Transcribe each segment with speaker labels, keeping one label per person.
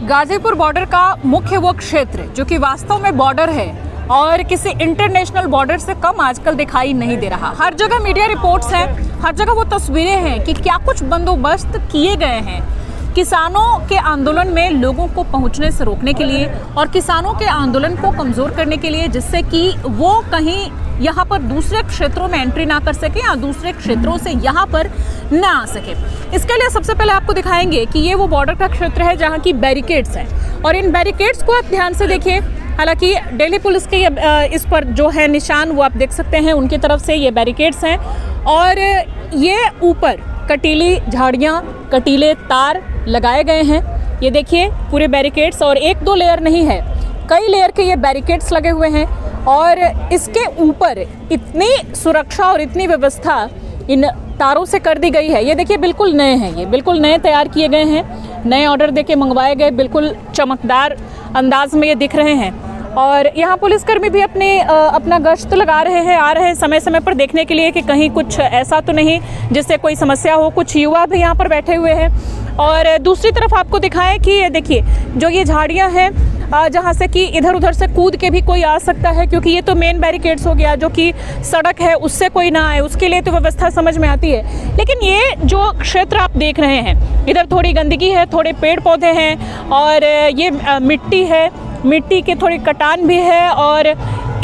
Speaker 1: Ghazipur border का मुख्य वो क्षेत्र जो कि वास्तव में बॉर्डर है और किसी इंटरनेशनल बॉर्डर से कम आजकल दिखाई नहीं दे रहा। हर जगह मीडिया रिपोर्ट्स हैं, हर जगह वो तस्वीरें हैं कि क्या कुछ बंदोबस्त किए गए हैं किसानों के आंदोलन में लोगों को पहुंचने से रोकने के लिए और किसानों के आंदोलन को कमज़ोर करने के लिए, जिससे कि वो कहीं यहाँ पर दूसरे क्षेत्रों में एंट्री ना कर सके या दूसरे क्षेत्रों से यहाँ पर ना आ सके। इसके लिए सबसे पहले आपको दिखाएंगे कि ये वो बॉर्डर का क्षेत्र है जहाँ की बैरिकेड्स हैं और इन बैरिकेड्स को आप ध्यान से देखिए। हालांकि दिल्ली पुलिस के इस पर जो है निशान वो आप देख सकते हैं, उनकी तरफ से ये बैरिकेड्स हैं और ये ऊपर कटीली झाड़ियाँ, कटीले तार लगाए गए हैं। ये देखिए पूरे बैरिकेड्स, और एक दो लेयर नहीं है, कई लेयर के ये बैरिकेड्स लगे हुए हैं और इसके ऊपर इतनी सुरक्षा और इतनी व्यवस्था इन तारों से कर दी गई है। ये देखिए बिल्कुल नए हैं, ये बिल्कुल नए तैयार किए गए हैं, नए ऑर्डर देके मंगवाए गए, बिल्कुल चमकदार अंदाज में ये दिख रहे हैं। और यहाँ पुलिसकर्मी भी अपना गश्त लगा रहे हैं, आ रहे हैं समय समय पर देखने के लिए कि कहीं कुछ ऐसा तो नहीं जिससे कोई समस्या हो। कुछ युवा भी यहाँ पर बैठे हुए हैं और दूसरी तरफ आपको दिखाएं कि ये देखिए जो ये झाड़ियाँ हैं जहाँ से कि इधर उधर से कूद के भी कोई आ सकता है, क्योंकि ये तो मेन बैरिकेड्स हो गया, जो कि सड़क है उससे कोई ना आए, उसके लिए तो व्यवस्था समझ में आती है। लेकिन ये जो क्षेत्र आप देख रहे हैं, इधर थोड़ी गंदगी है, थोड़े पेड़ पौधे हैं और ये मिट्टी है, मिट्टी के थोड़ी कटान भी है और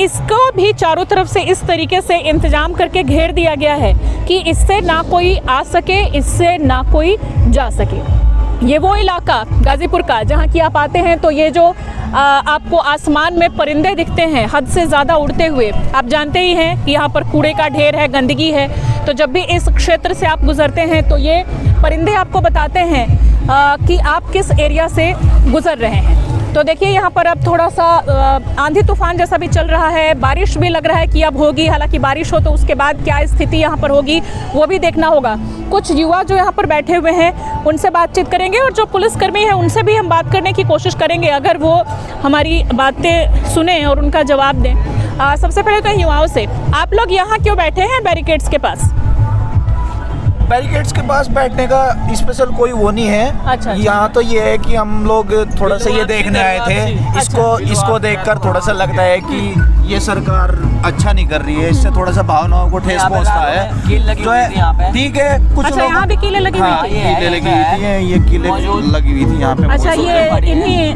Speaker 1: इसको भी चारों तरफ से इस तरीके से इंतजाम करके घेर दिया गया है कि इससे ना कोई आ सके, इससे ना कोई जा सके। ये वो इलाका गाजीपुर का जहाँ कि आप आते हैं तो ये जो आपको आसमान में परिंदे दिखते हैं हद से ज़्यादा उड़ते हुए, आप जानते ही हैं कि यहाँ पर कूड़े का ढेर है, गंदगी है। तो जब भी इस क्षेत्र से आप गुजरते हैं तो ये परिंदे आपको बताते हैं कि आप किस एरिया से गुजर रहे हैं। तो देखिए यहाँ पर अब थोड़ा सा आंधी तूफान जैसा भी चल रहा है, बारिश भी लग रहा है कि अब होगी। हालांकि बारिश हो तो उसके बाद क्या स्थिति यहाँ पर होगी वो भी देखना होगा। कुछ युवा जो यहाँ पर बैठे हुए हैं उनसे बातचीत करेंगे और जो पुलिसकर्मी हैं उनसे भी हम बात करने की कोशिश करेंगे, अगर वो हमारी बातें सुने और उनका जवाब दें। सबसे पहले तो युवाओं से, आप लोग यहाँ क्यों बैठे हैं बैरिकेड्स के पास?
Speaker 2: बैरिकेड्स के पास बैठने का स्पेशल कोई वो नहीं है।
Speaker 1: अच्छा।
Speaker 2: यहाँ तो ये है कि हम लोग थोड़ा सा ये देखने आए थे, इसको देखकर थोड़ा सा लगता है कि ये सरकार अच्छा नहीं कर रही है, इससे थोड़ा सा भावनाओं को ठेस पहुँचता है। जो है ठीक है, कुछ
Speaker 1: अच्छा, यहाँ भी कीले लगी हुई थी?
Speaker 2: कीले लगी हुई थी, ये कीले लगी हुई थी यहाँ पे।
Speaker 1: अच्छा, ये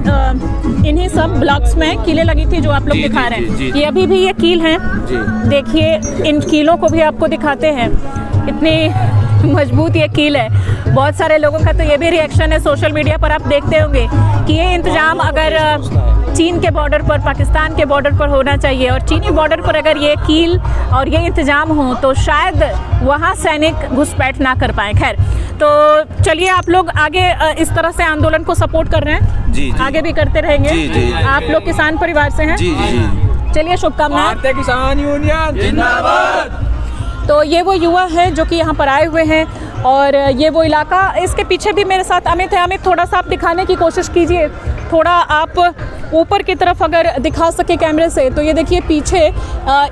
Speaker 1: इन्हीं सब ब्लॉक्स में कीले लगी थी जो आप लोग दिखा रहे हैं। ये अभी भी ये कील हैं, देखिए इन कीलों को भी आपको दिखाते हैं, इतनी मजबूत ये कील है। बहुत सारे लोगों का तो ये भी रिएक्शन है सोशल मीडिया पर, आप देखते होंगे कि ये इंतजाम अगर चीन के बॉर्डर पर, पाकिस्तान के बॉर्डर पर होना चाहिए और चीनी बॉर्डर पर अगर ये कील और ये इंतजाम हो तो शायद वहाँ सैनिक घुसपैठ ना कर पाए। खैर, तो चलिए आप लोग आगे इस तरह से आंदोलन को सपोर्ट कर रहे हैं? जी, आगे भी करते रहेंगे।
Speaker 2: जी,
Speaker 1: आप लोग किसान परिवार से हैं?
Speaker 2: जी।
Speaker 1: चलिए, शुभकामनाएं।
Speaker 2: भारतीय किसान यूनियन जिंदाबाद।
Speaker 1: तो ये वो युवा हैं जो कि यहाँ पर आए हुए हैं और ये वो इलाका, इसके पीछे भी मेरे साथ अमित है। अमित, थोड़ा सा आप दिखाने की कोशिश कीजिए, थोड़ा आप ऊपर की तरफ अगर दिखा सके कैमरे से। तो ये देखिए पीछे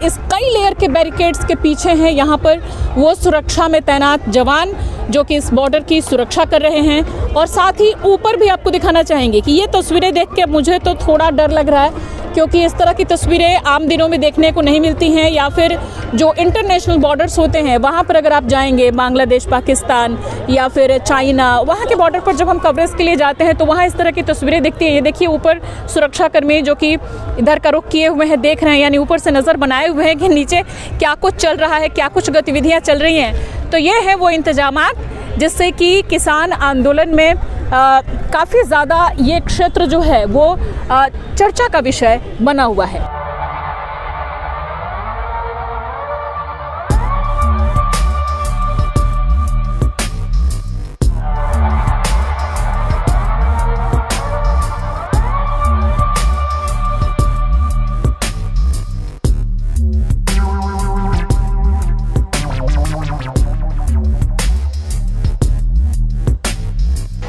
Speaker 1: इस कई लेयर के बैरिकेड्स के पीछे हैं यहाँ पर वो सुरक्षा में तैनात जवान जो कि इस बॉर्डर की सुरक्षा कर रहे हैं। और साथ ही ऊपर भी आपको दिखाना चाहेंगे कि ये तस्वीरें देख के मुझे तो थोड़ा डर लग रहा है, क्योंकि इस तरह की तस्वीरें आम दिनों में देखने को नहीं मिलती हैं। या फिर जो इंटरनेशनल बॉर्डर्स होते हैं वहाँ पर अगर आप जाएंगे, बांग्लादेश, पाकिस्तान या फिर चाइना, वहाँ के बॉर्डर पर जब हम कवरेज के लिए जाते हैं तो वहाँ इस तरह की तस्वीरें दिखती हैं। ये देखिए ऊपर सुरक्षाकर्मी जो कि इधर का रुख किए हुए हैं, देख रहे हैं, यानी ऊपर से नज़र बनाए हुए हैं कि नीचे क्या कुछ चल रहा है, क्या कुछ गतिविधियाँ चल रही हैं। तो ये है वो इंतजामात जिससे कि किसान आंदोलन में काफ़ी ज़्यादा ये क्षेत्र जो है वो चर्चा का विषय बना हुआ है।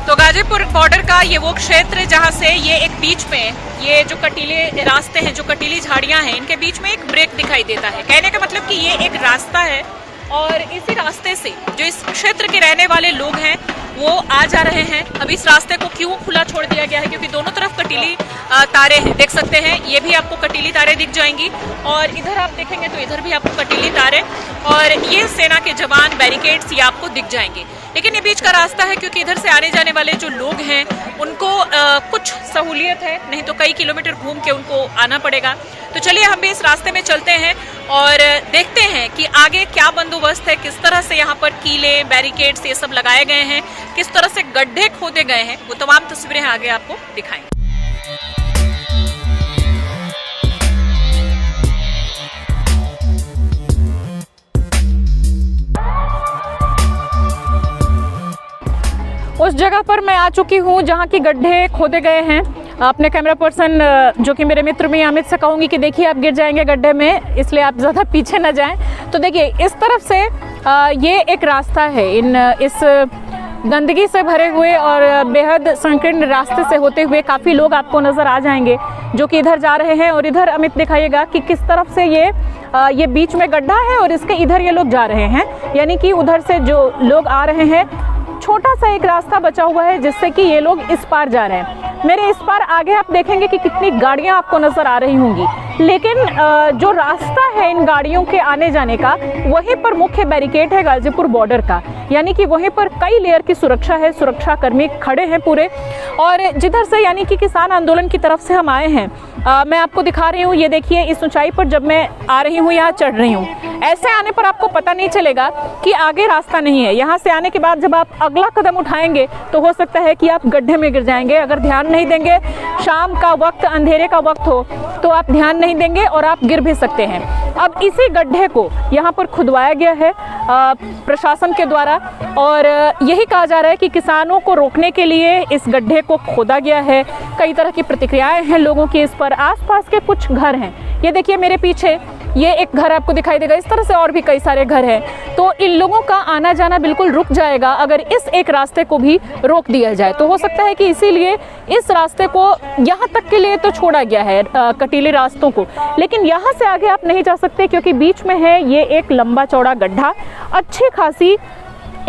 Speaker 1: तो गाजीपुर बॉर्डर का ये वो क्षेत्र जहाँ से ये एक बीच में ये जो कटीले रास्ते हैं, जो कटीली झाड़ियाँ हैं, इनके बीच में एक ब्रेक दिखाई देता है। कहने का मतलब कि ये एक रास्ता है और इसी रास्ते से जो इस क्षेत्र के रहने वाले लोग हैं वो आ जा रहे हैं। अब इस रास्ते को क्यों खुला छोड़ दिया गया है, क्योंकि दोनों तरफ कटीली तारे हैं, देख सकते हैं, ये भी आपको कटीली तारे दिख जाएंगी और इधर आप देखेंगे तो इधर भी आपको कटीली तारे और ये सेना के जवान बैरिकेड्स ये आपको दिख जाएंगे। लेकिन ये बीच का रास्ता है क्योंकि इधर से आने जाने वाले जो लोग हैं उनको कुछ सहूलियत है, नहीं तो कई किलोमीटर घूम के उनको आना पड़ेगा। तो चलिए हम भी इस रास्ते में चलते हैं और देखते हैं कि आगे क्या बंदोबस्त है, किस तरह से यहाँ पर कीले बैरिकेड्स ये सब लगाए गए हैं, किस तरह से गड्ढे खोदे गए हैं, वो तमाम तस्वीरें आगे आपको दिखाएंगे। उस जगह पर मैं आ चुकी हूँ जहाँ की गड्ढे खोदे गए हैं। अपने कैमरा पर्सन जो कि मेरे मित्र में अमित से कहूँगी कि देखिए आप गिर जाएंगे गड्ढे में, इसलिए आप ज़्यादा पीछे न जाएं। तो देखिए इस तरफ से ये एक रास्ता है, इस गंदगी से भरे हुए और बेहद संकीर्ण रास्ते से होते हुए काफ़ी लोग आपको नज़र आ जाएंगे जो कि इधर जा रहे हैं। और इधर अमित दिखाइएगा कि किस तरफ से ये बीच में गड्ढा है और इसके इधर ये लोग जा रहे हैं, यानी कि उधर से जो लोग आ रहे हैं छोटा सा एक रास्ता बचा हुआ है जिससे कि ये लोग इस पार जा रहे हैं। मेरे इस पार आगे आप देखेंगे कि कितनी गाड़ियां आपको नजर आ रही होंगी, लेकिन जो रास्ता है इन गाड़ियों के आने जाने का वहीं पर मुख्य बैरिकेड है गाजीपुर बॉर्डर का, यानी कि वहीं पर कई लेयर की सुरक्षा है, सुरक्षा कर्मी खड़े हैं पूरे। और जिधर से यानी कि किसान आंदोलन की तरफ से हम आए हैं, मैं आपको दिखा रही हूँ, ये देखिए इस ऊंचाई पर जब मैं आ रही हूँ, यहाँ चढ़ रही हूँ, ऐसे आने पर आपको पता नहीं चलेगा कि आगे रास्ता नहीं है। यहाँ से आने के बाद जब आप अगला कदम उठाएंगे तो हो सकता है कि आप गड्ढे में गिर जाएंगे। अगर ध्यान नहीं देंगे, शाम का वक्त, अंधेरे का वक्त हो तो आप ध्यान नहीं देंगे और आप गिर भी सकते हैं। अब इसी गड्ढे को यहाँ पर खुदवाया गया है प्रशासन के द्वारा और यही कहा जा रहा है कि किसानों को रोकने के लिए इस गड्ढे को खोदा गया है। कई तरह की प्रतिक्रियाएं हैं लोगों की इस पर। आसपास के कुछ घर हैं, ये देखिए मेरे पीछे ये एक घर आपको दिखाई देगा, इस तरह से और भी कई सारे घर हैं। तो इन लोगों का आना जाना बिल्कुल रुक जाएगा अगर इस एक रास्ते को भी रोक दिया जाए। तो हो सकता है कि इसीलिए इस रास्ते को यहाँ तक के लिए तो छोड़ा गया है, कटीले रास्तों को, लेकिन यहाँ से आगे आप नहीं जा सकते क्योंकि बीच में है ये एक लंबा चौड़ा गड्ढा, अच्छी खासी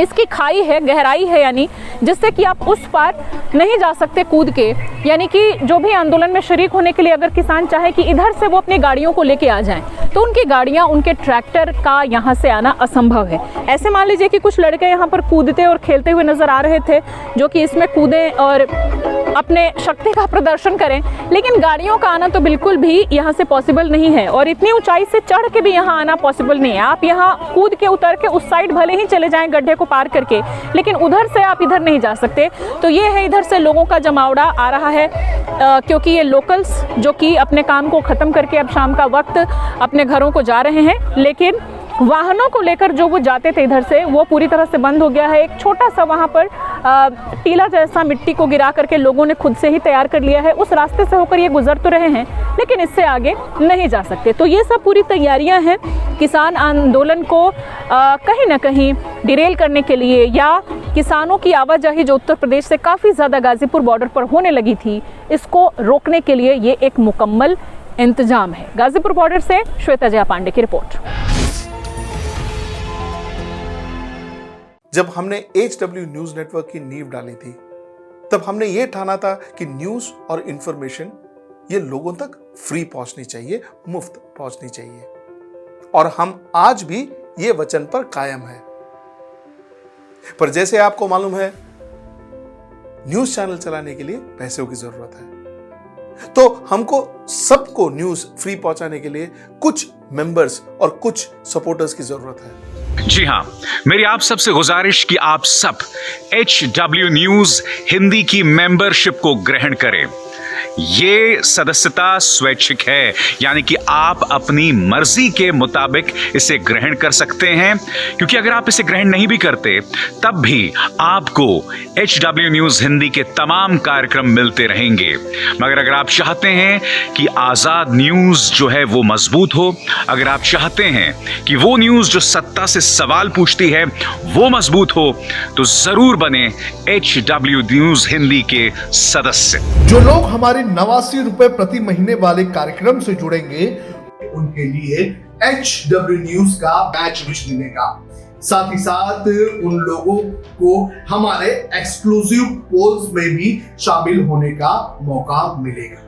Speaker 1: इसकी खाई है, गहराई है, यानी जिससे कि आप उस पार नहीं जा सकते कूद के। यानी कि जो भी आंदोलन में शरीक होने के लिए अगर किसान चाहे कि इधर से वो अपनी गाड़ियों को लेके आ जाएं, तो उनकी गाड़ियां, उनके ट्रैक्टर का यहाँ से आना असंभव है। ऐसे मान लीजिए कि कुछ लड़के यहाँ पर कूदते और खेलते हुए नजर आ रहे थे जो कि इसमें कूदें और अपने शक्ति का प्रदर्शन करें, लेकिन गाड़ियों का आना तो बिल्कुल भी यहाँ से पॉसिबल नहीं है और इतनी ऊंचाई से चढ़ के भी यहाँ आना पॉसिबल नहीं है। आप यहाँ कूद के उतर के उस साइड भले ही चले जाएं गड्ढे को पार करके, लेकिन उधर से आप इधर नहीं जा सकते। तो ये है, इधर से लोगों का जमावड़ा आ रहा है क्योंकि ये लोकल्स जो कि अपने काम को ख़त्म करके अब शाम का वक्त अपने घरों को जा रहे हैं, लेकिन वाहनों को लेकर जो वो जाते थे इधर से वो पूरी तरह से बंद हो गया है। एक छोटा सा वहाँ पर टीला जैसा मिट्टी को गिरा करके लोगों ने खुद से ही तैयार कर लिया है, उस रास्ते से होकर ये गुजर तो रहे हैं लेकिन इससे आगे नहीं जा सकते। तो ये सब पूरी तैयारियां हैं किसान आंदोलन को कहीं ना कहीं डिरेल करने के लिए, या किसानों की आवाजाही जो उत्तर प्रदेश से काफ़ी ज़्यादा गाजीपुर बॉर्डर पर होने लगी थी, इसको रोकने के लिए ये एक मुकम्मल इंतजाम है। गाजीपुर बॉर्डर से श्वेता जया पांडे की रिपोर्ट।
Speaker 3: जब हमने HW न्यूज नेटवर्क की नींव डाली थी, तब हमने ये ठाना था कि न्यूज और इंफॉर्मेशन ये लोगों तक फ्री पहुंचनी चाहिए, मुफ्त पहुंचनी चाहिए, और हम आज भी ये वचन पर कायम है। पर जैसे आपको मालूम है, न्यूज चैनल चलाने के लिए पैसों की जरूरत है, तो हमको सबको न्यूज फ्री पहुंचाने के लिए कुछ मेंबर्स और कुछ सपोर्टर्स की जरूरत है।
Speaker 4: जी हाँ, मेरी आप सबसे गुजारिश कि आप सब HW न्यूज हिंदी की मेंबरशिप को ग्रहण करें। ये सदस्यता स्वैच्छिक है, यानी कि आप अपनी मर्जी के मुताबिक इसे ग्रहण कर सकते हैं, क्योंकि अगर आप इसे ग्रहण नहीं भी करते तब भी आपको HW न्यूज हिंदी के तमाम कार्यक्रम मिलते रहेंगे। मगर अगर आप चाहते हैं कि आजाद न्यूज जो है वो मजबूत हो, अगर आप चाहते हैं कि वो न्यूज जो सत्ता से सवाल पूछती है वो मजबूत हो, तो जरूर बने HW न्यूज हिंदी के सदस्य।
Speaker 5: जो लोग हमारे 89 रुपए प्रति महीने वाले कार्यक्रम से जुड़ेंगे, उनके लिए HW न्यूज का बैच विश मिलेगा। साथ ही साथ उन लोगों को हमारे एक्सक्लूसिव पोल्स में भी शामिल होने का मौका मिलेगा।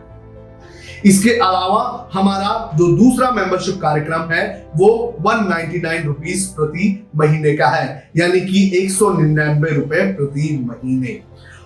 Speaker 5: इसके अलावा हमारा जो दूसरा मेंबरशिप कार्यक्रम है वो 199 रुपीस प्रति महीने का है, यानी कि 199 रुपए प्रति महीने।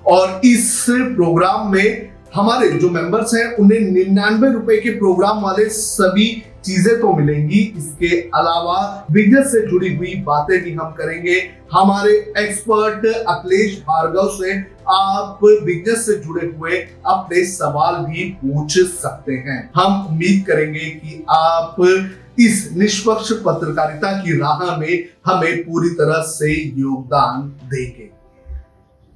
Speaker 5: और इस प्रोग्राम में हमारे जो मेंबर्स हैं उन्हें 99 रुपए के प्रोग्राम वाले सभी चीजें तो मिलेंगी। इसके अलावा बिजनेस से जुड़ी हुई बातें भी हम करेंगे। हमारे एक्सपर्ट अखिलेश भार्गव से आप बिजनेस से जुड़े हुए अपने सवाल भी पूछ सकते हैं। हम उम्मीद करेंगे कि आप इस निष्पक्ष पत्रकारिता की राह में हमें पूरी तरह से योगदान देंगे।